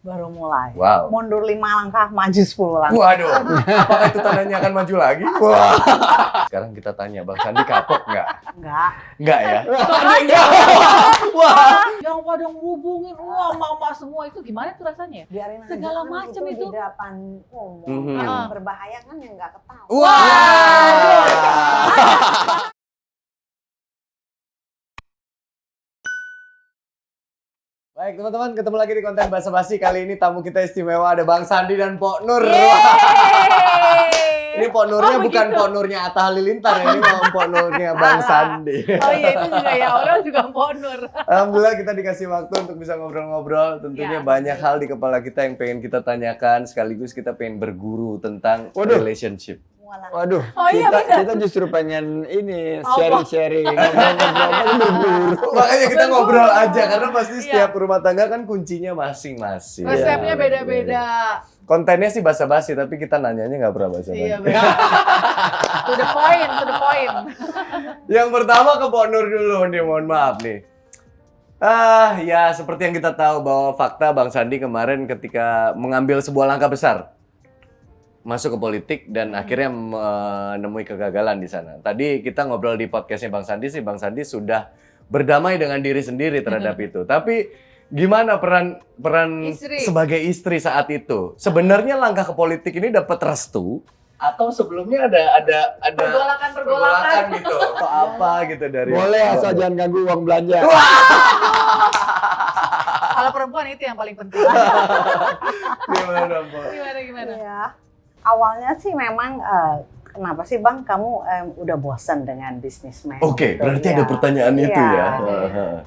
Baru mulai. Wow. Mundur 5 langkah, maju 10 langkah. Waduh, apakah itu tandanya akan maju lagi? Wah. Sekarang kita tanya, Bang Sandi kapok nggak? Enggak. Nggak ya? Wah. Yang pada ngehubungin, wah mama semua itu gimana tuh rasanya? Biarin aja Segala kan macam di itu. depan umum. Mhm. Yang berbahaya kan yang nggak ketahuan. Wah. Baik teman-teman, ketemu lagi di konten Basa Basi. Kali ini tamu kita istimewa, ada Bang Sandi dan Pok Nur. Ini Pok Nurnya bukan Pok Nurnya Atta Halilintar ya, ini mau Pok Nurnya Bang Sandi. Oh iya itu juga ya, orang juga ponur. Alhamdulillah kita dikasih waktu untuk bisa ngobrol-ngobrol. Tentunya Ya. banyak hal di kepala kita yang pengen kita tanyakan. Sekaligus kita pengen berguru tentang relationship. Walah. Waduh, Oh iya, kita justru pengen ini sharing-sharing, ngobrol-ngobrol berburu. Makanya kita ngobrol aja, karena pasti Iya. setiap rumah tangga kan kuncinya masing-masing. Resepnya Ya. beda-beda. Kontennya sih basa-basi, tapi kita nanyanya nggak pernah basa-basi. Iya beda. To the point, to the point. Yang pertama ke Pok Nur dulu nih, mohon maaf nih. Ya seperti yang kita tahu bahwa fakta Bang Sandi kemarin ketika mengambil sebuah langkah besar masuk ke politik dan akhirnya menemui kegagalan di sana. Tadi kita ngobrol di podcastnya Bang Sandi sih, Bang Sandi sudah berdamai dengan diri sendiri terhadap itu. Tapi gimana peran Istri. sebagai istri saat itu? Sebenarnya langkah ke politik ini dapat restu atau sebelumnya ada Pergolakan. gitu atau apa gitu dari Boleh asal jangan ganggu uang belanja. Kalau perempuan itu yang paling penting. Gimana, Pak? Gimana? Iya. Awalnya sih memang kenapa sih Bang kamu udah bosan dengan bisnismen? Oke, gitu, berarti ya. ada pertanyaan itu Iya. ya.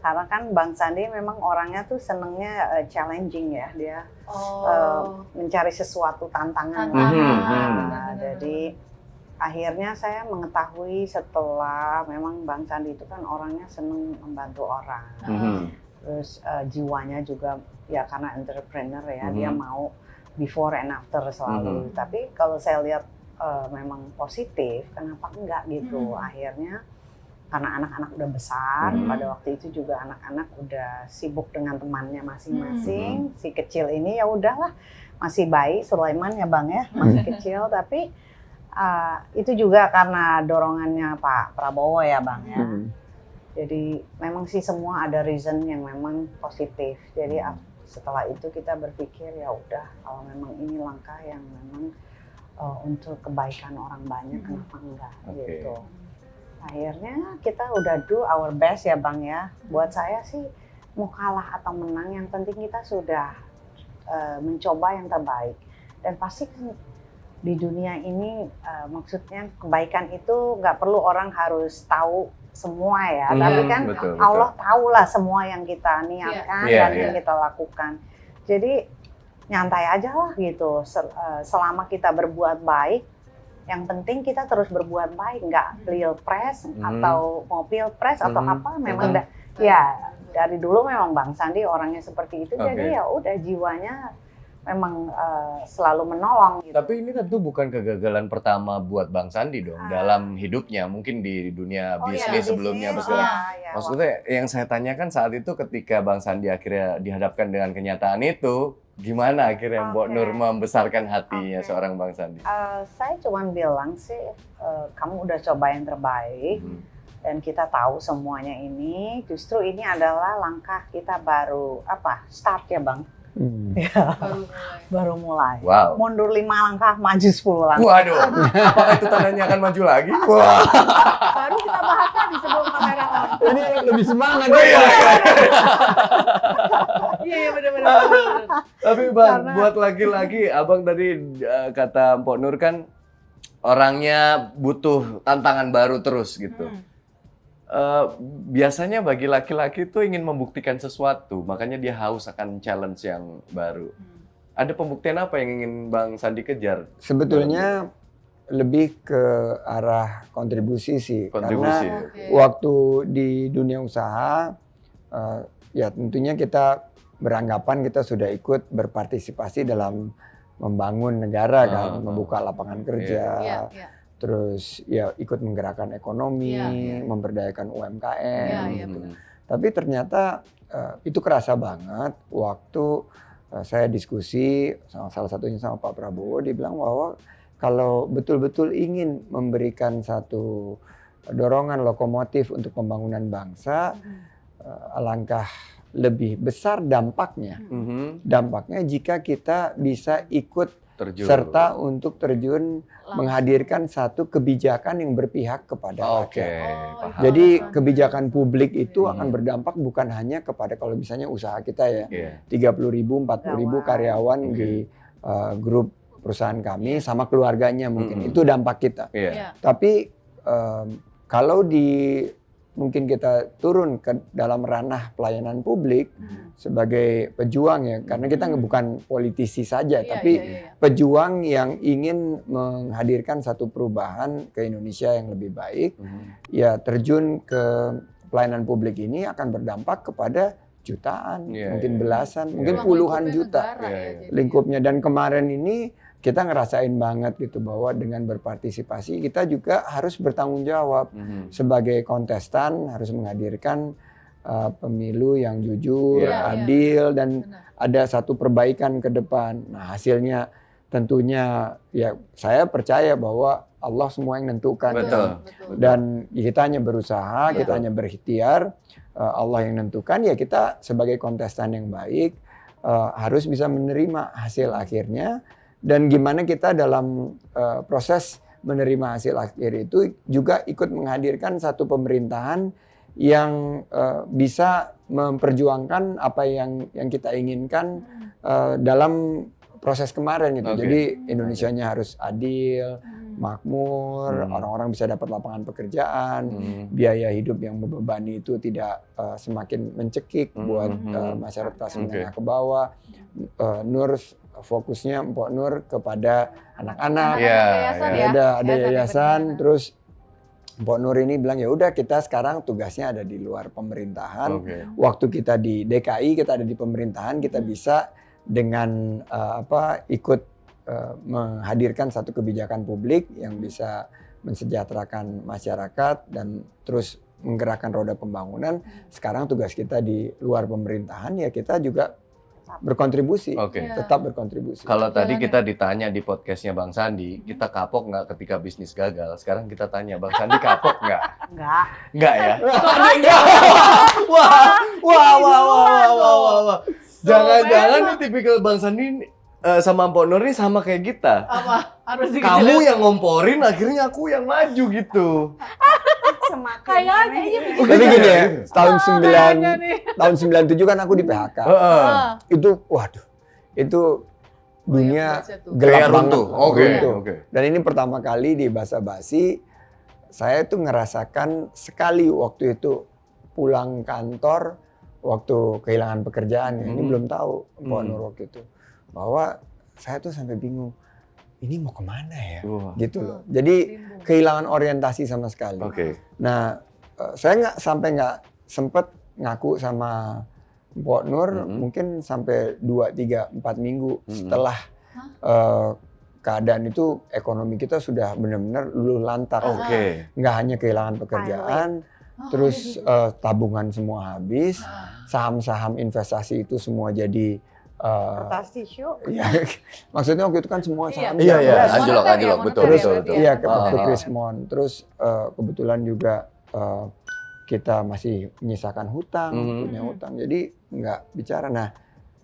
Karena kan Bang Sandi memang orangnya tuh senengnya challenging ya, dia mencari sesuatu tantangan. Nah, jadi akhirnya saya mengetahui setelah memang Bang Sandi itu kan orangnya seneng membantu orang. Terus jiwanya juga ya karena entrepreneur ya, dia mau before and after selalu. Tapi kalau saya lihat memang positif, kenapa enggak gitu? Akhirnya karena anak-anak udah besar, pada waktu itu juga anak-anak udah sibuk dengan temannya masing-masing. Si kecil ini ya udahlah, masih bayi Sulaiman ya Bang ya, masih kecil. Tapi itu juga karena dorongannya Pak Prabowo ya Bang ya. Jadi memang sih semua ada reason yang memang positif. Jadi setelah itu kita berpikir ya udah kalau memang ini langkah yang memang untuk kebaikan orang banyak, kenapa enggak gitu. Akhirnya kita udah do our best ya Bang ya. Buat saya sih mau kalah atau menang yang penting kita sudah mencoba yang terbaik. Dan pasti kan di dunia ini maksudnya kebaikan itu nggak perlu orang harus tahu semua ya, tapi kan betul. Allah tahulah semua yang kita niatkan dan yang kita lakukan. Jadi nyantai aja lah gitu. Selama kita berbuat baik, yang penting kita terus berbuat baik, nggak pilpres atau mau pilpres atau apa. Memang ya dari dulu memang Bang Sandi orangnya seperti itu. Jadi ya udah jiwanya memang selalu menolong gitu. Tapi ini tentu bukan kegagalan pertama buat Bang Sandi dong dalam hidupnya, mungkin di dunia bisnis sebelumnya. Maksudnya yang saya tanyakan saat itu ketika Bang Sandi akhirnya dihadapkan dengan kenyataan itu, gimana akhirnya Mbok Nur membesarkan hatinya seorang Bang Sandi? Saya cuma bilang sih, kamu udah coba yang terbaik dan kita tahu semuanya ini. Justru ini adalah langkah kita baru start ya Bang. Ya, baru mulai. Wow. Mundur 5 langkah, maju 10 langkah. Waduh, apakah itu tandanya akan maju lagi? Wah. Baru kita bahas tadi sebelum kamera on. Ini lebih semangat. Iya benar-benar. Tapi Bang, buat laki-laki, Abang tadi kata Mpok Nur kan orangnya butuh tantangan baru terus gitu. Biasanya bagi laki-laki itu ingin membuktikan sesuatu, makanya dia haus akan challenge yang baru. Ada pembuktian apa yang ingin Bang Sandi kejar? Sebetulnya lebih ke arah kontribusi sih. Kontribusi. Karena waktu di dunia usaha, ya tentunya kita beranggapan kita sudah ikut berpartisipasi dalam membangun negara kan, membuka lapangan kerja. Terus ya ikut menggerakkan ekonomi, memberdayakan UMKM. Gitu. Tapi ternyata itu kerasa banget waktu saya diskusi salah satunya sama Pak Prabowo, dia bilang bahwa kalau betul-betul ingin memberikan satu dorongan lokomotif untuk pembangunan bangsa, alangkah lebih besar dampaknya. Dampaknya jika kita bisa ikut serta untuk terjun menghadirkan satu kebijakan yang berpihak kepada rakyat. Jadi kebijakan publik itu akan berdampak bukan hanya kepada kalau misalnya usaha kita ya, 30.000, 40.000 karyawan di grup perusahaan kami sama keluarganya mungkin itu dampak kita. Tapi kalau mungkin kita turun ke dalam ranah pelayanan publik sebagai pejuang ya, karena kita bukan politisi saja, tapi pejuang yang ingin menghadirkan satu perubahan ke Indonesia yang lebih baik, ya terjun ke pelayanan publik ini akan berdampak kepada jutaan, mungkin belasan, mungkin puluhan juta lingkupnya. Dan kemarin ini kita ngerasain banget gitu bahwa dengan berpartisipasi kita juga harus bertanggung jawab sebagai kontestan, harus menghadirkan pemilu yang jujur, adil dan ada satu perbaikan ke depan. Nah, hasilnya tentunya ya saya percaya bahwa Allah semua yang menentukan. Dan kita hanya berusaha, kita hanya berikhtiar, Allah yang menentukan, ya kita sebagai kontestan yang baik harus bisa menerima hasil akhirnya. Dan gimana kita dalam proses menerima hasil akhir itu juga ikut menghadirkan satu pemerintahan yang bisa memperjuangkan apa yang kita inginkan dalam proses kemarin gitu. Jadi Indonesianya harus adil, makmur, orang-orang bisa dapat lapangan pekerjaan, biaya hidup yang membebani itu tidak semakin mencekik buat masyarakat kelas menengah ke bawah. Nur fokusnya Mpok Nur kepada anak-anak, ada yayasan, terus Mpok Nur ini bilang ya udah kita sekarang tugasnya ada di luar pemerintahan. Waktu kita di DKI, kita ada di pemerintahan, kita bisa dengan ikut menghadirkan satu kebijakan publik yang bisa mensejahterakan masyarakat dan terus menggerakkan roda pembangunan. Sekarang tugas kita di luar pemerintahan ya kita juga berkontribusi, tetap berkontribusi. Kalau tadi kita ditanya di podcastnya Bang Sandi, kita kapok nggak ketika bisnis gagal? Sekarang kita tanya, Bang Sandi kapok nggak? Nggak ya? Wah. Jangan-jangan nih tipikal Bang Sandi sama Mpok Nur ini sama kayak kita. Apa? Harus Kamu yang ngomporin, akhirnya aku yang maju gitu. Kayaknya Tapi gini ya, tahun 97 kan aku di PHK. Itu waduh, itu dunia gelap banget. Dan ini pertama kali di Basa Basi saya tuh ngerasakan sekali waktu itu pulang kantor waktu kehilangan pekerjaan. Ini belum tahu Mpok Nur waktu itu bahwa saya tuh sampai bingung. Ini mau kemana ya? Gitu loh. Jadi kehilangan orientasi sama sekali. Nah, saya nggak sempet ngaku sama Mpok Nur mungkin sampai 2, 3, 4 minggu setelah keadaan itu ekonomi kita sudah benar-benar luluh lantak. Nggak hanya kehilangan pekerjaan, terus tabungan semua habis, saham-saham investasi itu semua jadi kertas tisu. Ya, maksudnya waktu itu kan semua saham. Anjlok, betul. Iya, ke Krismon. Terus kebetulan juga kita masih menyisakan hutang, punya hutang. Jadi nggak bicara. Nah,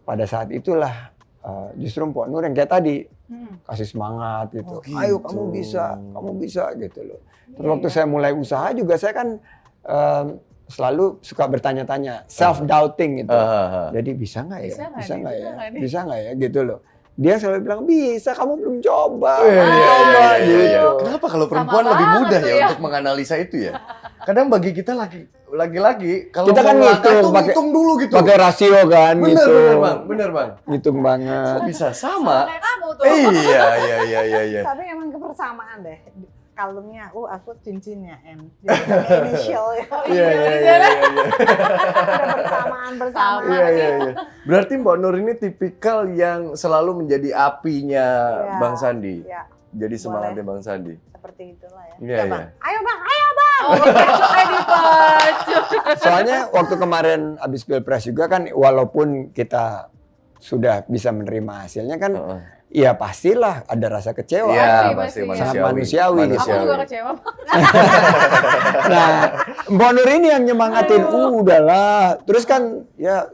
pada saat itulah justru Mpok Nur yang kayak tadi kasih semangat gitu. Ayo kamu bisa gitu loh. Terus waktu saya mulai usaha juga saya kan selalu suka bertanya-tanya, self-doubting gitu. Jadi bisa nggak ya gitu loh. Dia selalu bilang, bisa, kamu belum coba. Gitu. Kenapa kalau perempuan lebih mudah ya untuk menganalisa itu ya? Kadang bagi kita lagi-lagi, kalau kita kan ngitung dulu gitu. Pakai rasio kan Bener bang. Ngitung banget. Kok bisa sama? Kamu tuh. Iya. Tapi emang kebersamaan deh. Kalungnya, aku cincinnya M. Jadi inisial ya. Iya. Bersamaan. Iya. Berarti Mbak Nur ini tipikal yang selalu menjadi apinya Bang Sandi. Iya. Jadi semangatnya Bang Sandi. Seperti itulah ya. Iya. Ayo bang. Soalnya waktu kemarin abis Pilpres juga kan, walaupun kita sudah bisa menerima hasilnya kan, Heeh. ya pastilah ada rasa kecewa. Iya, Pasti, pasti pasti. Manusiawi gitu. Aku juga kecewa. Nah, Mbak Nur ini yang nyemangatin, udahlah. Terus kan ya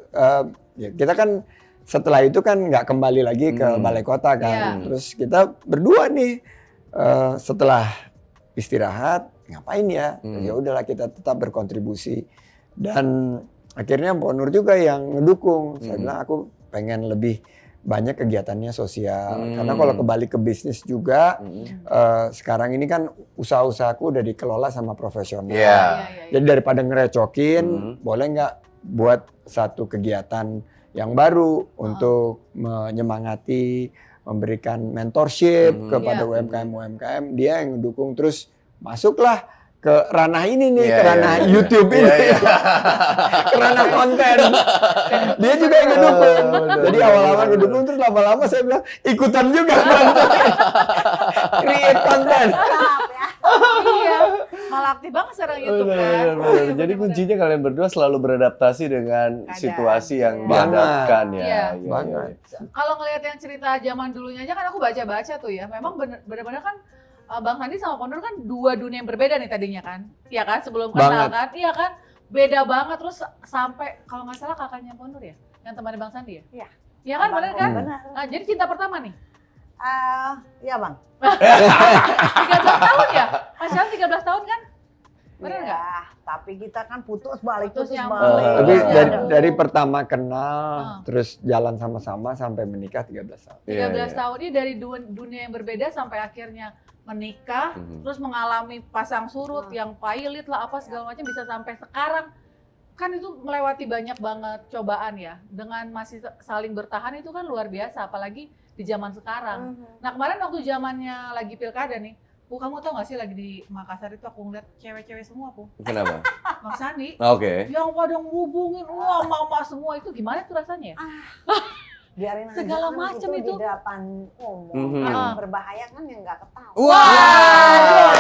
kita kan setelah itu kan nggak kembali lagi ke balai kota kan. Iya. Terus kita berdua nih setelah istirahat ngapain ya? Ya udahlah kita tetap berkontribusi. Dan akhirnya Mbak Nur juga yang ngedukung. Saya bilang aku pengen lebih banyak kegiatannya sosial. Karena kalau kembali ke bisnis juga, sekarang ini kan usaha-usahaku udah dikelola sama profesional. Iya. Jadi daripada ngerecokin, boleh nggak buat satu kegiatan yang baru untuk menyemangati, memberikan mentorship kepada Iya. UMKM-UMKM. Dia yang ngedukung, terus masuklah ke ranah ini nih, Iya, ke ranah iya, iya. YouTube Iya, ini, iya. ke ranah konten. Dia juga yang ngedukung. Bener, Jadi bener, awal-awal bener. ngedukung, terus lama-lama saya bilang ikutan juga bantuin. Create konten. Iya. Malah aktif banget sekarang YouTube kan. Bener. Iya, Jadi bener-bener. kuncinya kalian berdua selalu beradaptasi dengan Keadaan. situasi yang Banget. dihadapkan ya. Iya. Iya, Banget. iya. Kalau ngelihat yang cerita zaman dulunya aja kan aku baca-baca tuh ya. Memang bener-bener kan Bang Sandi sama Ponur kan dua dunia yang berbeda nih tadinya kan. Iya kan sebelum kenal Banget. kan. Iya kan beda banget terus sampai kalau nggak salah kakaknya Ponur ya yang temani Bang Sandi ya. Iya. Iya kan bener kan? Benar. Nah, jadi cinta pertama nih. Ya Bang. 13 tahun ya? Pacaran 13 tahun kan? Bener nggak? Iya, tapi kita kan putus balik, Putus putus nyambung. balik. Tapi Iya. dari pertama kenal, terus jalan sama-sama sampai menikah 13 tahun. 13 Iya. tahun ini dari dunia yang berbeda sampai akhirnya menikah, terus mengalami pasang surut yang pailit lah apa segala macam bisa sampai sekarang. Kan itu melewati banyak banget cobaan ya. Dengan masih saling bertahan itu kan luar biasa apalagi di zaman sekarang. Nah, kemarin waktu zamannya lagi pilkada nih, Bu, kamu tau gak sih lagi di Makassar itu aku ngeliat cewek-cewek semua, Bu. Kenapa? Bang Sandi, Oke. yang pada ngubungin, wah mama semua itu gimana itu rasanya ya? Biarin aja Segala kan macem itu. di depan umum. Mhm. Yang berbahaya kan yang nggak ketahuan. Wah.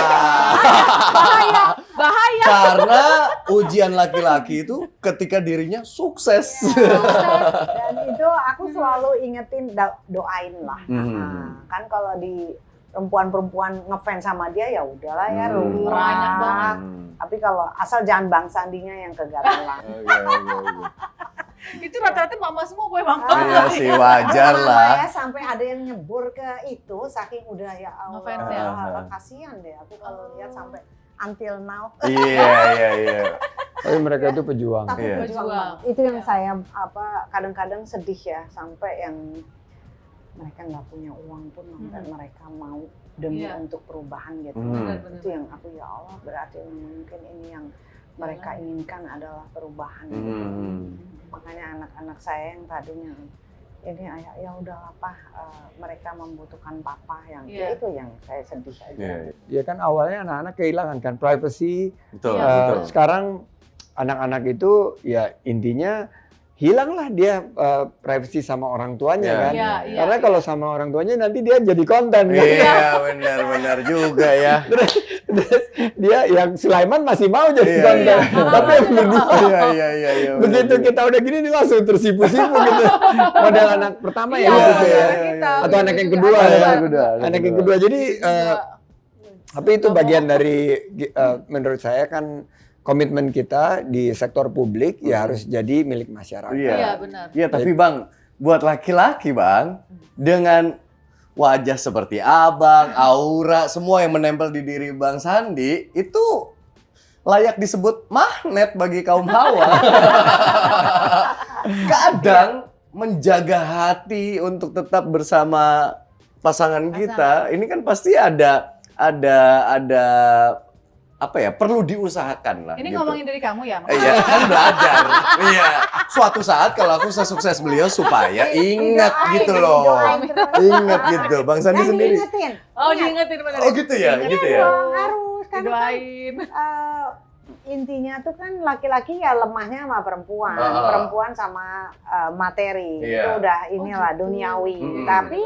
Bahaya. Karena ujian laki-laki itu ketika dirinya sukses. Dan itu aku selalu ingetin doain lah. Mhm. Kan kalau di perempuan-perempuan ngefans sama dia ya udahlah ya rumah. Banyak banget. Tapi kalau asal jangan Bang Sandinya yang kegatelan. Itu rata-rata mama semua gue bang. Iya sih, wajar lah. Ya, sampai ada yang nyebur ke itu saking udah ya Ngefans ya? Allah. Kasihan deh aku kalau lihat sampai until now. Iya. Tapi mereka itu pejuang. Tapi Iya. berjuang Berjuang. banget. Itu yang saya kadang-kadang sedih ya sampai yang mereka nggak punya uang pun sampai mereka mau demi Iya. untuk perubahan gitu. Benar-benar. Itu yang aku ya Allah berarti mungkin ini yang mereka inginkan adalah perubahan. Makanya anak-anak saya yang tadinya ini ayah ya udahlah Pak, mereka membutuhkan papa yang Iya. itu yang saya sedih aja. Iya. Ya kan awalnya anak-anak kehilangan kan privacy. Betul, Iya. betul. Sekarang anak-anak itu ya intinya hilanglah dia privacy sama orang tuanya Iya. kan. Iya, iya. Karena kalau sama orang tuanya nanti dia jadi konten. kan. Iya, benar juga ya. Terus dia yang Sulaiman masih mau jadi Iya, konten. iya. Tapi yang berdua Iya. begitu kita udah gini nih langsung tersipu-sipu gitu. Model anak pertama ya Iya, gitu ya. kita. Atau anak yang Juga kedua ada. ya. Anak Anak yang kedua. Jadi tapi itu Nggak bagian mau. dari menurut saya kan komitmen kita di sektor publik ya harus jadi milik masyarakat. Iya benar. Iya, tapi Bang, buat laki-laki Bang, dengan wajah seperti Abang, aura, semua yang menempel di diri Bang Sandi, itu layak disebut magnet bagi kaum hawa. Kadang menjaga hati untuk tetap bersama pasangan kita, ini kan pasti ada apa ya, perlu diusahakan lah. Ini gitu. ngomongin dari kamu ya? Iya, kan belajar. Iya. Suatu saat kalau aku sesukses beliau supaya ingat gitu loh. Ingat gitu. Bang Sandi Dan sendiri. diingetin. Oh Ingat. diingetin bener. Oh gitu ya, gitu ya. Dong, harus karena kan, Didoain. intinya tuh kan laki-laki ya lemahnya sama perempuan, perempuan sama materi. Iya. Itu udah inilah duniawi. Tapi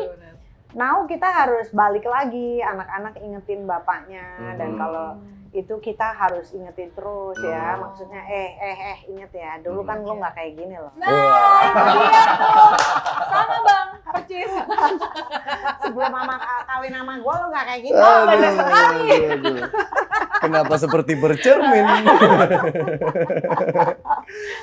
now kita harus balik lagi, anak-anak ingetin bapaknya dan kalau itu kita harus ingetin terus ya, maksudnya inget ya, dulu kan lo nggak kayak gini loh. Nah, iya tuh. Sama Bang, percis. Sebelum mama kawin sama gue lo nggak kayak gitu. bener sekali. aduh. Kenapa seperti bercermin?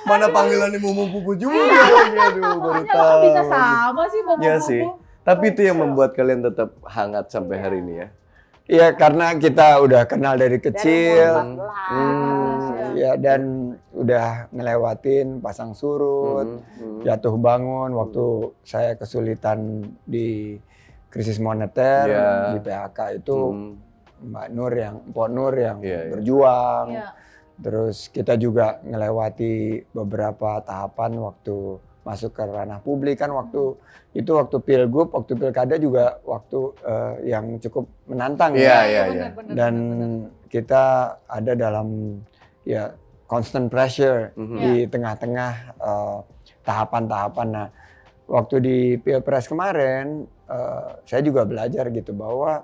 Mana panggilannya Momo Pupu juga lagi, aduh baru Makanya tahu. kok bisa sama sih Momo Iya Pupu? sih. Tapi itu yang membuat kalian tetap hangat sampai hari ini ya. Iya, karena kita udah kenal dari kecil. Ya, dan udah ngelewatin pasang surut, jatuh bangun waktu saya kesulitan di krisis moneter, Iya. di PHK itu Mbak Nur yang, Mpok Nur yang Iya, iya. berjuang. Iya. Terus kita juga ngelewati beberapa tahapan waktu masuk ke ranah publik kan waktu itu waktu pilgub, waktu pilkada juga waktu yang cukup menantang Iya, ya. iya. Dan kita ada dalam ya constant pressure di tengah-tengah tahapan-tahapan. Nah, waktu di Pilpres kemarin saya juga belajar gitu bahwa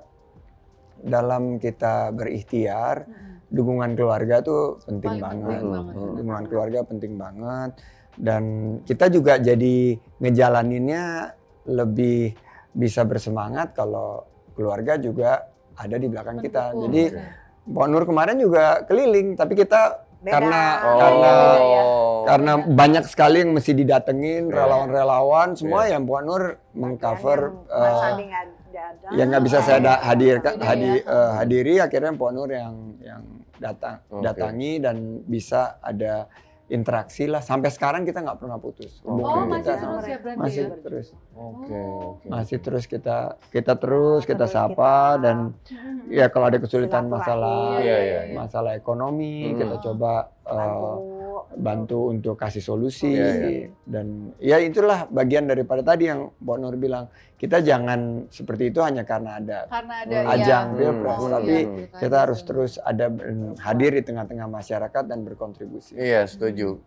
dalam kita berikhtiar dukungan keluarga tuh penting banget. Dukungan keluarga penting banget. Dan kita juga jadi ngejalaninnya lebih bisa bersemangat kalau keluarga juga ada di belakang kita. Jadi Mbak Nur kemarin juga keliling, tapi kita karena banyak sekali yang mesti didatengin, relawan-relawan, semua yang Mbak Nur mengcover yang nggak bisa saya hadiri, akhirnya Mbak Nur yang datangi dan bisa ada interaksi lah. Sampai sekarang kita nggak pernah putus. Oh, masih Kita terus ya berarti masih ya? terus. Oke. Masih terus kita sapa dan ya kalau ada kesulitan masalah masalah ekonomi kita coba bantu untuk kasih solusi dan ya itulah bagian daripada tadi yang Mbak Nur bilang, kita jangan seperti itu hanya karena ada ajang Pilpres, tapi kita harus terus ada hadir di tengah-tengah masyarakat dan berkontribusi. Iya, setuju.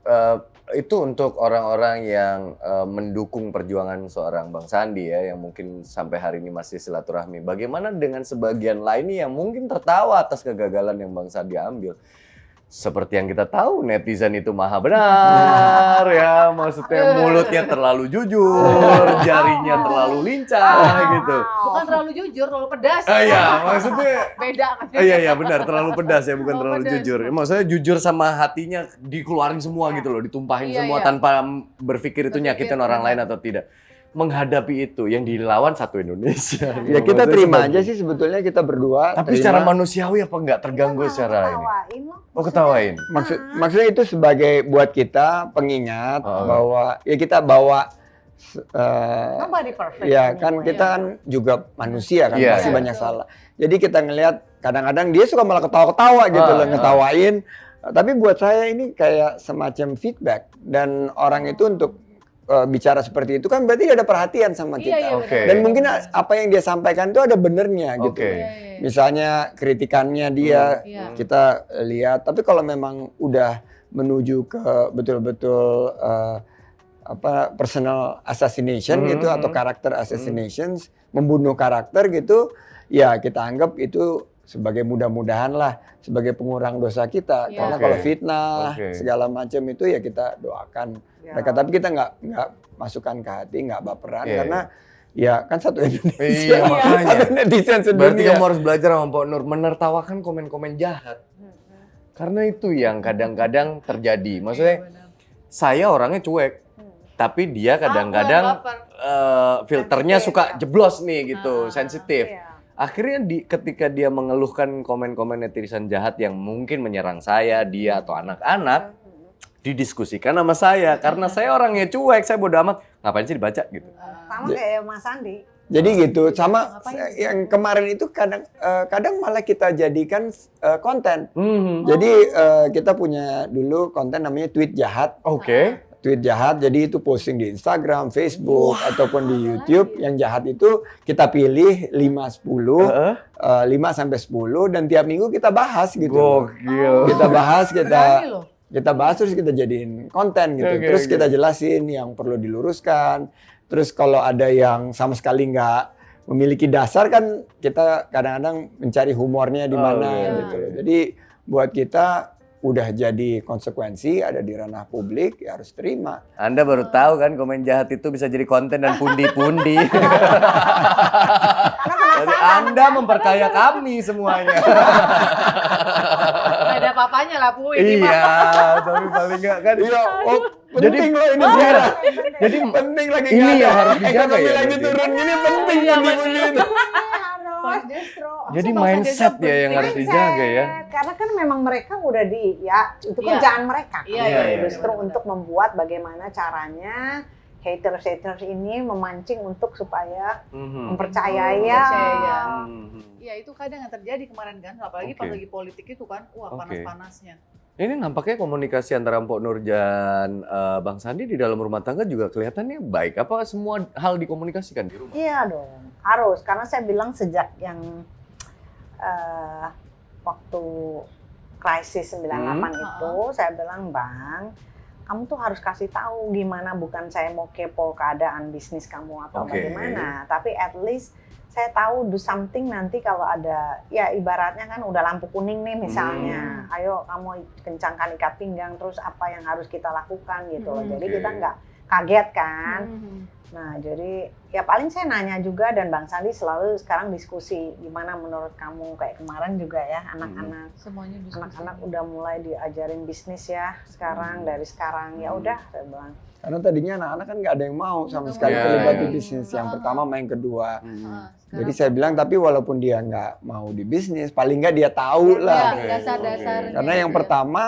Itu untuk orang-orang yang mendukung perjuangan seorang Bang Sandi ya, yang mungkin sampai hari ini masih silaturahmi. Bagaimana dengan sebagian lainnya yang mungkin tertawa atas kegagalan yang Bang Sandi ambil? Seperti yang kita tahu, netizen itu maha benar ya, maksudnya mulutnya terlalu jujur, jarinya terlalu lincah gitu. Bukan terlalu jujur, terlalu pedas. Iya, maksudnya Beda kan? iya benar, terlalu pedas ya, bukan Terlalu terlalu pedas. jujur. Maksudnya jujur sama hatinya dikeluarin semua gitu loh, ditumpahin semua tanpa berpikir itu nyakitin orang lain atau tidak. Menghadapi itu yang dilawan satu Indonesia. Ya kita terima aja sih sebetulnya kita berdua. Tapi secara manusiawi apa nggak terganggu secara ini? Oh, ketawain. Maksudnya itu sebagai buat kita pengingat bahwa ya kita bawa ya kan kita kan juga manusia kan, pasti banyak salah. Jadi kita ngelihat kadang-kadang dia suka malah ketawa-ketawa gitu loh, ngetawain. Tapi buat saya ini kayak semacam feedback, dan orang itu untuk bicara seperti itu kan berarti dia ada perhatian sama kita. Dan mungkin apa yang dia sampaikan itu ada benernya gitu. Misalnya kritikannya dia kita lihat, tapi kalau memang udah menuju ke betul-betul personal assassination gitu atau karakter assassinations, membunuh karakter gitu, ya kita anggap itu sebagai mudah-mudahan lah sebagai pengurang dosa kita. Karena kalau fitnah segala macam itu ya kita doakan mereka, tapi kita nggak masukkan ke hati, nggak baperan karena ya kan satu Indonesia, makanya. satu netizen sedunia. Berarti kamu harus belajar sama Mbak Nur menertawakan komen-komen jahat. Karena itu yang kadang-kadang terjadi. Maksudnya saya orangnya cuek, tapi dia kadang-kadang filternya suka jeblos nih gitu, sensitif. Akhirnya ketika dia mengeluhkan komen-komen netizen jahat yang mungkin menyerang saya, dia atau anak-anak, didiskusikan sama saya. Karena saya orangnya cuek, saya bodo amat. Ngapain sih dibaca gitu. Sama kayak Mas Sandi. Jadi gitu, sama yang kemarin itu kadang malah kita jadikan konten. Jadi kita punya dulu konten namanya tweet jahat. Tweet jahat, jadi itu posting di Instagram, Facebook, ataupun di YouTube. Yang jahat itu kita pilih 5-10, 5-10, dan tiap minggu kita bahas gitu. Gokil. Kita bahas, kita bahas terus kita jadiin konten gitu. Terus kita jelasin yang perlu diluruskan. Terus kalau ada yang sama sekali nggak memiliki dasar kan kita kadang-kadang mencari humornya di mana gitu loh. Jadi buat kita udah jadi konsekuensi, ada di ranah publik, ya harus terima. Anda baru tahu kan komen jahat itu bisa jadi konten dan pundi-pundi. Jadi Anda memperkaya kami semuanya. Nggak ada apa-apanya lah Bu ini mah. Iya, tapi paling nggak kan. Iya, oh, Jadi- penting loh ini Iya. sekarang. Jadi Penting lagi ini nggak ada. yang harus dijaga Ekonomi ya, lagi berarti. turun gini penting Iya, pundi-pundi itu. Harus justru. jadi Masa mindset jaga ya yang harus Mindset. dijaga ya. Karena kan memang mereka udah itu Iya. kerjaan mereka. Iya, iya, iya, Justru iya, untuk membuat bagaimana caranya haters ini memancing untuk supaya mempercayai ya. Mempercaya. Mhm. Iya itu kadang yang terjadi kemarin kan, apalagi pas Oke. lagi politik itu kan, wah Oke. panas-panasnya. Ini nampaknya komunikasi antara Mpok Nur dan Bang Sandi di dalam rumah tangga juga kelihatannya baik. Apa semua hal dikomunikasikan di rumah? Iya dong, harus. Karena saya bilang sejak yang waktu krisis 98 itu, saya bilang, Bang, kamu tuh harus kasih tahu gimana, bukan saya mau kepo keadaan bisnis kamu atau Oke. bagaimana, tapi at least saya tahu do something nanti kalau ada, ya ibaratnya kan udah lampu kuning nih misalnya, ayo kamu kencangkan ikat pinggang, terus apa yang harus kita lakukan gitu loh. Jadi Oke. kita nggak kaget kan. Mhm. Nah, jadi ya paling saya nanya juga, dan Bang Sandi selalu sekarang diskusi gimana menurut kamu, kayak kemarin juga ya anak-anak Semuanya diskusi. anak-anak udah mulai diajarin bisnis ya sekarang, dari sekarang ya udah saya bilang. Karena tadinya anak-anak kan nggak ada yang mau sama sekali Iya, terlibat iya, di iya. bisnis. Yang pertama sama yang kedua. Ah, sekarang- Jadi saya bilang, tapi walaupun dia nggak mau di bisnis, paling nggak dia tahu Iya, lah. dasar-dasarnya. Karena yang gitu ya. pertama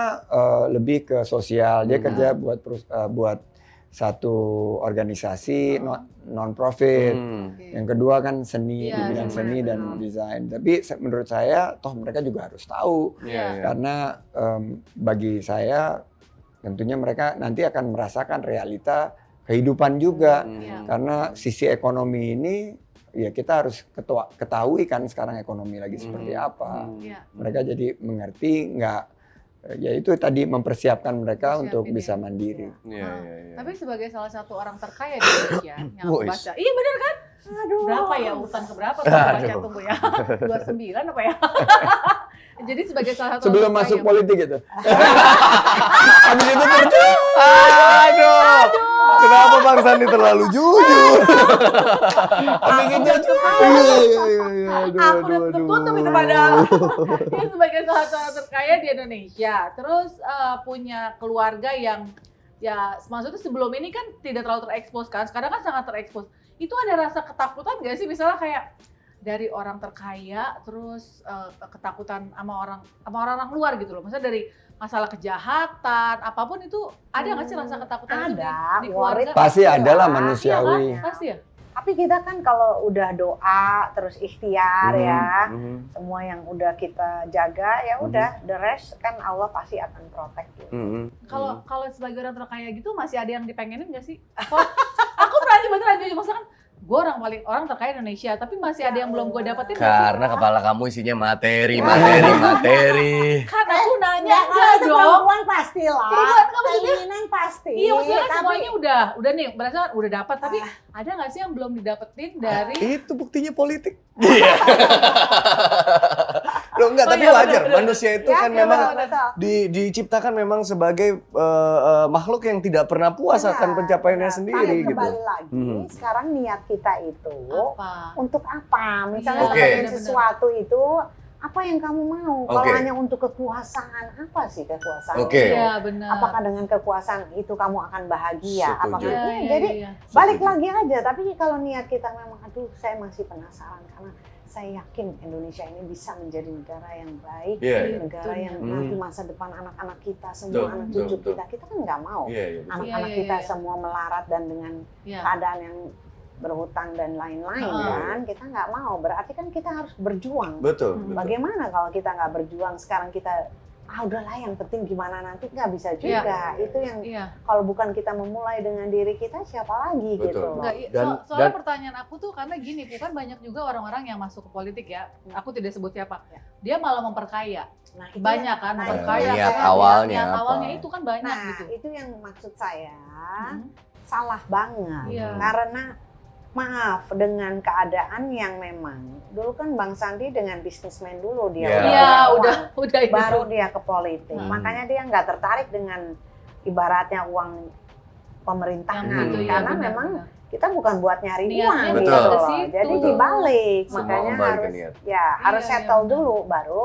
lebih ke sosial. Dia Hmm. kerja buat satu organisasi non profit. Oke. Yang kedua kan seni, Iya, di bidang seni, seni dan benar. desain. Tapi menurut saya, toh mereka juga harus tahu. Iya. Karena bagi saya tentunya mereka nanti akan merasakan realita kehidupan juga. Iya. Karena sisi ekonomi ini ya kita harus ketahui kan sekarang ekonomi lagi seperti apa. Iya. Mereka jadi mengerti, nggak ya itu tadi mempersiapkan mereka untuk Persiapin bisa ya. mandiri. Iya, iya, iya. Tapi sebagai salah satu orang terkaya di Indonesia yang aku Wois. baca, iya bener kan? Aduh. Berapa ya urutan keberapa tuh aku baca Aduh. tunggu ya? 29 apa ya? Jadi sebagai salah satu Sebelum orang masuk terkaya- politik itu. Habis itu percuma. Aduh, kenapa Bang Sandi terlalu jujur? Habis itu Aku udah tertutup itu padahal. Dia sebagai salah satu orang terkaya di Indonesia, terus punya keluarga yang ya maksudnya sebelum ini kan tidak terlalu terekspos kan, sekarang kan sangat terekspos. Itu ada rasa ketakutan nggak sih, misalnya kayak dari orang terkaya terus ketakutan sama orang luar gitu loh, maksudnya dari masalah kejahatan apapun itu ada nggak sih rasa ketakutan itu Ada, di keluarga? worried. pasti ada lah Iya, manusiawi. Kan? Pasti ya. Tapi kita kan kalau udah doa terus ikhtiar ya, Mhm. semua yang udah kita jaga ya udah, the rest kan Allah pasti akan protect gitu. Mhm. Kalau sebagai orang terkaya gitu masih ada yang dipengenin nggak sih? Kok aku pernah beneran jujur, maksudnya kan gue orang terkaya Indonesia, tapi masih ada yang belum gue dapetin nggak sih? Karena kepala kamu isinya materi. Kan aku nanya Ya, enggak itu dong. perempuan pasti lah. Perempuan kan maksudnya? Keinginan pasti. Iya maksudnya kan Tapi semuanya udah nih, berarti udah dapat, tapi ada nggak sih yang belum didapetin dari Itu buktinya politik. Iya. Loh enggak, Oh tapi iya, wajar. benar. Manusia itu Ya, kan ya, memang betul. diciptakan memang sebagai makhluk yang tidak pernah puas Benar, akan pencapaiannya benar. sendiri Tapi gitu. kembali lagi, sekarang niat kita itu apa? untuk apa? Misalnya Oke. dapetin Benar-benar. sesuatu itu, apa yang kamu mau? Kalau Oke. hanya untuk kekuasaan, apa sih kekuasaan Oke. itu? Iya benar. Apakah dengan kekuasaan itu kamu akan bahagia? Setuju. Apakah Iya, iya, jadi iya. balik lagi aja. Tapi kalau niat kita memang, aduh saya masih penasaran karena saya yakin Indonesia ini bisa menjadi negara yang baik, Iya, iya. negara yang Hmm. nanti masa depan anak-anak kita, semua Betul, anak betul, cucu betul. kita kan nggak mau Iya, iya. anak-anak Iya, iya, kita iya. semua melarat dan dengan Iya. keadaan yang berhutang dan lain-lain kan, kita nggak mau. Berarti kan kita harus berjuang. Betul, Hmm. betul. Bagaimana kalau kita nggak berjuang sekarang, kita udahlah yang penting gimana nanti, nggak bisa juga. Itu yang Iya. kalau bukan kita memulai dengan diri kita, siapa lagi Betul. gitu loh. Enggak, Dan- soalnya dan- pertanyaan aku tuh karena gini, Bu, kan banyak juga orang-orang yang masuk ke politik ya. Aku tidak sebut siapa. Ya. Dia malah memperkaya. Nah, itu Banyak kan nah, memperkaya. itu niat yang- awalnya Niat apa? awalnya itu kan banyak Nah, gitu. itu yang maksud saya Hmm. salah banget. Iya. Karena maaf dengan keadaan yang memang dulu kan Bang Sandi dengan bisnismen dulu dia Iya. Iya, udah udah itu. baru dia ke politik. Makanya dia nggak tertarik dengan ibaratnya uang pemerintahan Yang itu, iya, karena benar, memang benar. kita bukan buat nyari Niatnya uang Betul. gitu ke loh. situ. Jadi Betul. dibalik, Semua makanya kembali ke harus niat. harus Iya, settle iya, dulu baru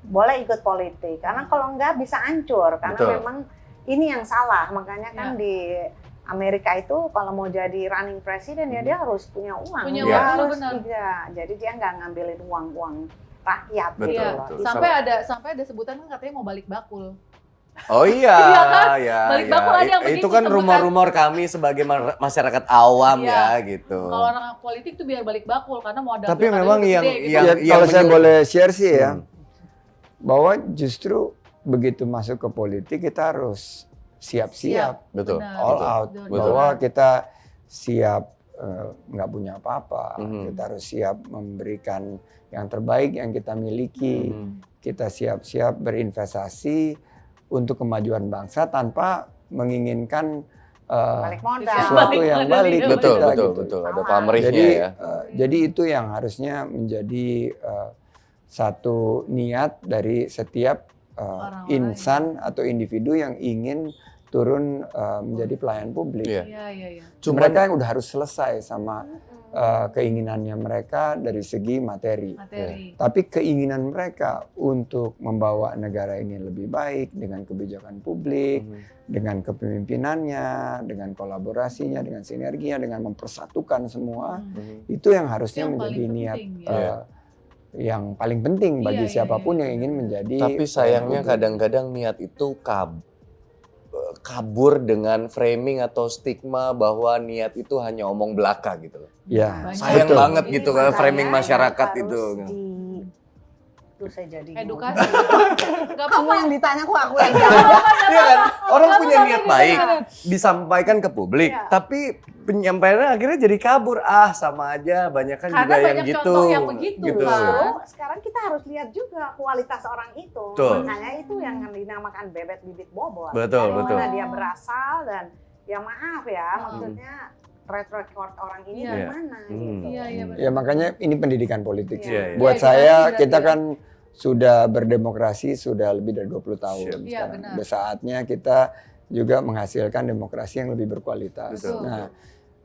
boleh ikut politik. Karena kalau enggak bisa hancur karena Betul. memang ini yang salah. Makanya kan Iya. di Amerika itu kalau mau jadi running presiden ya dia harus punya uang. Punya Dia uang, harus benar. iya. Jadi dia nggak ngambilin uang rakyat Betul, gitu Iya, loh. betul. sampai ada sebutan kan katanya mau balik bakul. Oh iya, Iya kan? ya, Balik ya. bakul ada yang Itu begitu kan sebutan. rumor-rumor kami sebagai masyarakat awam Iya. ya gitu. Kalau orang politik tuh biar balik bakul karena mau ada Tapi pilkadanya memang udah yang- gede gitu. yang- Ya, kalau saya menyuruh- boleh share sih ya, Hmm. bahwa justru begitu masuk ke politik kita harus siap-siap, Betul. Benar. all betul. out, Betul. bahwa kita siap nggak punya apa-apa, Mhm. kita harus siap memberikan yang terbaik yang kita miliki, Mhm. kita siap-siap berinvestasi untuk kemajuan bangsa tanpa menginginkan Balik modal. sesuatu Balik yang modal, balik iya, ke Betul, kita betul, gitu. betul. Ada Sama. pamrihnya Jadi, ya. jadi itu yang harusnya menjadi satu niat dari setiap Orang-orang insan atau individu yang ingin turun menjadi pelayan publik. Iya. Iya, iya, iya. Mereka yang udah harus selesai sama keinginannya mereka dari segi materi. Materi. Tapi keinginan mereka untuk membawa negara ini lebih baik dengan kebijakan publik, Mhm. dengan kepemimpinannya, dengan kolaborasinya, dengan sinerginya, dengan mempersatukan semua, Hmm. itu yang harusnya Yang menjadi paling niat penting, ya. yang paling penting bagi Iya, iya, siapapun iya, yang ingin benar. menjadi. Tapi sayangnya publik. kadang-kadang niat itu kabur dengan framing atau stigma bahwa niat itu hanya omong belaka gitu loh. Ya, Banyak. Sayang betul. banget Ini gitu kan makanya framing yang masyarakat harus itu. Itu saya jadi Edukasi. Gak Kamu perlu. yang ditanya aku yang jawab. Iya kan? Orang Kamu punya nggak niat gitu, baik, benar. disampaikan ke publik, Iya. tapi penyampaiannya akhirnya jadi kabur. Ah, sama aja, banyak kan Karena juga yang banyak gitu. contoh yang begitu, gitu. Pak. Justru sekarang kita harus lihat juga kualitas orang itu. Betul. Makanya itu yang dinamakan bebet bibit bobot. Betul, Dari betul. mana dia berasal dan ya maaf ya, maksudnya track record orang ini Iya. gimana gitu. Iya, iya, benar. Ya makanya ini pendidikan politik sih. Iya, iya. Buat Iya, saya kita kita berarti kan sudah berdemokrasi sudah lebih dari 20 tahun Siap. Iya, sekarang. benar. Udah saatnya kita juga menghasilkan demokrasi yang lebih berkualitas. Betul. Nah,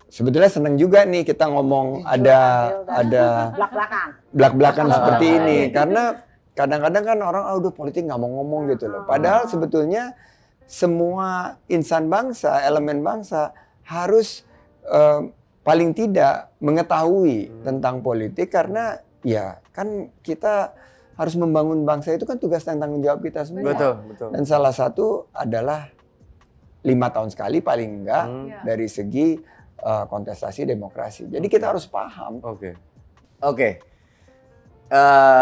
sebetulnya senang juga nih kita ngomong Jujur, ada adil, dan ada belak-belakan. belak-belakan seperti Ah. ini karena kadang-kadang kan orang udah politik nggak mau ngomong gitu loh. Padahal sebetulnya semua insan bangsa, elemen bangsa harus paling tidak mengetahui tentang politik karena ya kan kita harus membangun bangsa itu kan tugas dan tanggung jawab kita semua. Betul, betul. Dan salah satu adalah 5 tahun sekali paling enggak Iya. dari segi kontestasi demokrasi. Jadi kita harus paham. Oke. Oke.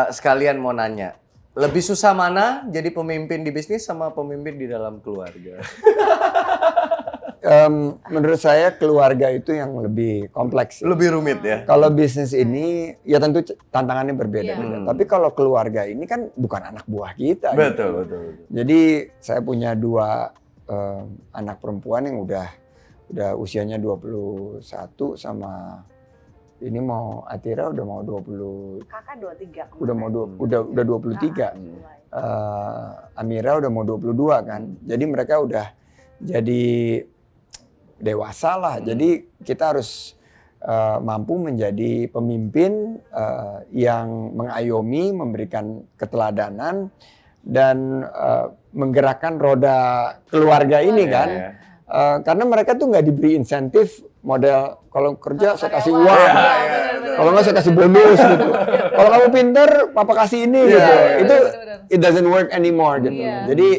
Sekalian mau nanya, lebih susah mana jadi pemimpin di bisnis sama pemimpin di dalam keluarga? Menurut saya keluarga itu yang lebih kompleks. sih. Lebih rumit ya? Kalau bisnis ini ya tentu tantangannya berbeda-beda. Iya. Tapi kalau keluarga ini kan bukan anak buah kita. Betul, gitu. betul, betul. Jadi saya punya 2 anak perempuan yang udah usianya 21 sama ini mau Atira udah mau 20 Kakak 23 kemarin. udah mau udah 23. Amira udah mau 22 kan. Jadi mereka udah jadi dewasa lah. Jadi kita harus mampu menjadi pemimpin yang mengayomi, memberikan keteladanan dan menggerakkan roda keluarga ini kan. Iya, iya. Karena mereka tuh nggak diberi insentif model kalau kerja saya kasih Karyawan. uang, Iya, Iya, benar-benar. kalau nggak saya kasih bonus gitu. Kalau kamu pinter, papa kasih ini Iya, gitu. iya, Itu benar-benar. it doesn't work anymore gitu. Iya. Jadi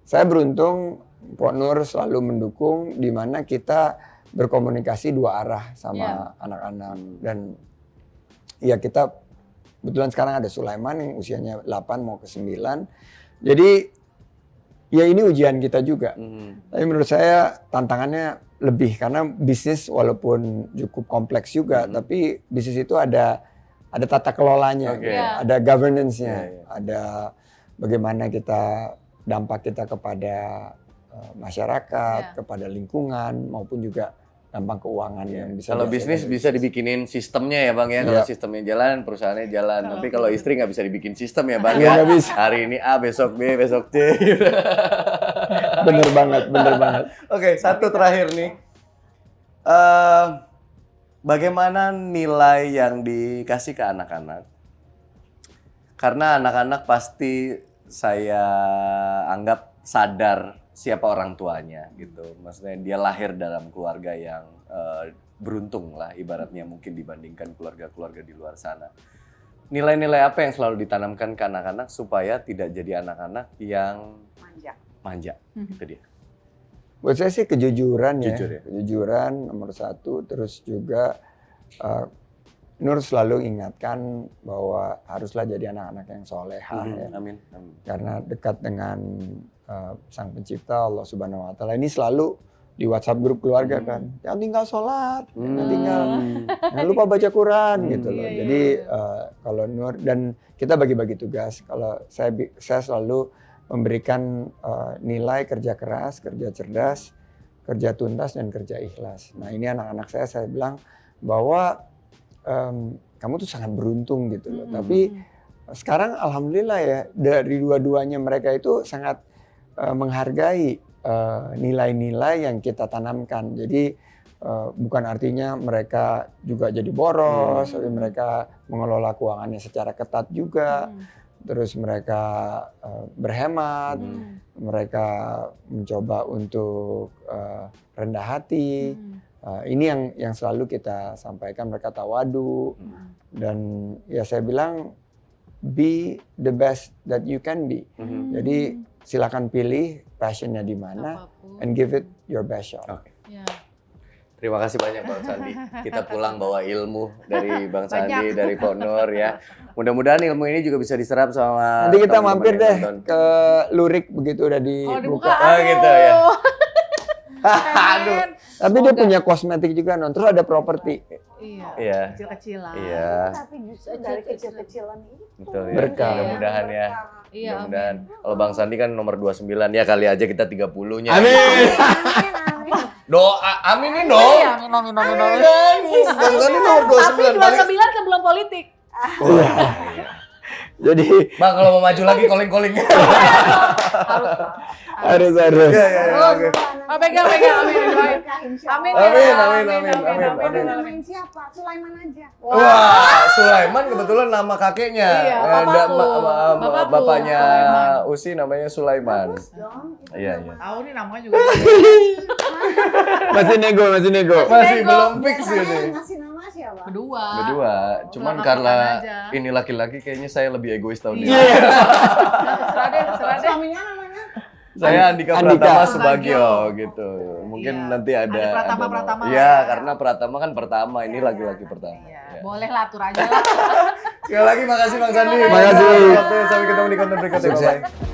saya beruntung Pok Nur selalu mendukung di mana kita berkomunikasi 2 arah sama Iya. anak-anak dan ya kita kebetulan sekarang ada Sulaiman yang usianya 8 mau ke 9. Jadi ya ini ujian kita juga. Tapi menurut saya tantangannya lebih karena bisnis walaupun cukup kompleks juga, tapi bisnis itu ada tata kelolanya, Oke. gitu. Iya. Ada governance-nya, Iya, iya. ada bagaimana kita dampak kita kepada masyarakat, Iya. kepada lingkungan maupun juga gampang keuangan yang bisa. Kalau bisnis bisa dibikinin sistemnya ya Bang ya. Kalau sistemnya jalan, perusahaannya jalan. Tapi kalau istri nggak bisa dibikin sistem ya Bang ya. Nggak bisa. Hari ini A, besok B, besok C. Bener banget, bener banget. Oke, satu terakhir nih. Bagaimana nilai yang dikasih ke anak-anak? Karena anak-anak pasti saya anggap sadar siapa orang tuanya gitu. Maksudnya dia lahir dalam keluarga yang beruntung lah ibaratnya mungkin dibandingkan keluarga-keluarga di luar sana. Nilai-nilai apa yang selalu ditanamkan ke anak-anak supaya tidak jadi anak-anak yang manja? Itu dia. Buat saya sih kejujuran ya. Jujur ya. Kejujuran nomor satu, terus juga Nur selalu ingatkan bahwa haruslah jadi anak-anak yang solehah ya. Amin. Amin. Karena dekat dengan Sang Pencipta Allah Subhanahu Wa Taala. Ini selalu di WhatsApp grup keluarga kan, jangan tinggal sholat, jangan lupa baca Quran gitu loh. Jadi kalau Nur dan kita bagi-bagi tugas. Kalau saya selalu memberikan nilai kerja keras, kerja cerdas, kerja tuntas dan kerja ikhlas. Nah ini anak-anak saya bilang bahwa kamu tuh sangat beruntung gitu loh. Tapi sekarang alhamdulillah ya dari dua-duanya mereka itu sangat menghargai nilai-nilai yang kita tanamkan. Jadi bukan artinya mereka juga jadi boros, tapi mereka mengelola keuangannya secara ketat juga. Terus mereka berhemat, mereka mencoba untuk rendah hati. Ini yang selalu kita sampaikan, mereka tawadu. Dan ya saya bilang, be the best that you can be. Jadi silakan pilih passionnya di mana, and give it your best shot. Okay. Terima kasih banyak Bang Sandi. Kita pulang bawa ilmu dari Bang Sandi, dari Ponor ya. Mudah-mudahan ilmu ini juga bisa diserap sama nanti kita teman-teman mampir yang deh nonton. ke Lurik begitu udah dibuka. Oh gitu ya. Aduh. Tapi dia punya kosmetik juga non. Terus ada properti. Iya. Kecil-kecilan. Iya. Tapi justru dari kecil-kecilan itu. Betul ya. Berkah. Mudah-mudahan ya. Iya, Mudah-mudahan. Kalau Bang Sandi kan nomor 29 ya kali aja kita 30-nya. Amin. Doa, aminin dong. Amin. Bang Sandi nomor 29. Tapi 29 sebelum politik. Jadi Bang kalau mau maju lagi calling-calling. harus. Oke. Oh, pegang. Amin. Amin. Siapa? Sulaiman aja. Wah, Sulaiman kebetulan nama kakeknya. Iya, bapakku. Bapaknya Sulaiman. Usi namanya Sulaiman. Iya. Tahu nih namanya juga. Masih nego. Masih belum fix gitu. Ngasih nama siapa? Berdua. Cuman Nggak karena apa-apa aja. ini laki-laki kayaknya saya lebih egois tahun ini. Terserah deh. Suaminya namanya? Saya Andika Andika. Pratama Subagio gitu. Mungkin nanti ada Pratama. Iya, karena Pratama kan pertama, ini laki-laki pertama. Iya. Ya. Boleh lah atur aja lah. Sekali lagi makasih Bang Sandi. Makasih. Sampai ketemu di konten berikutnya. Sukses. Bye-bye.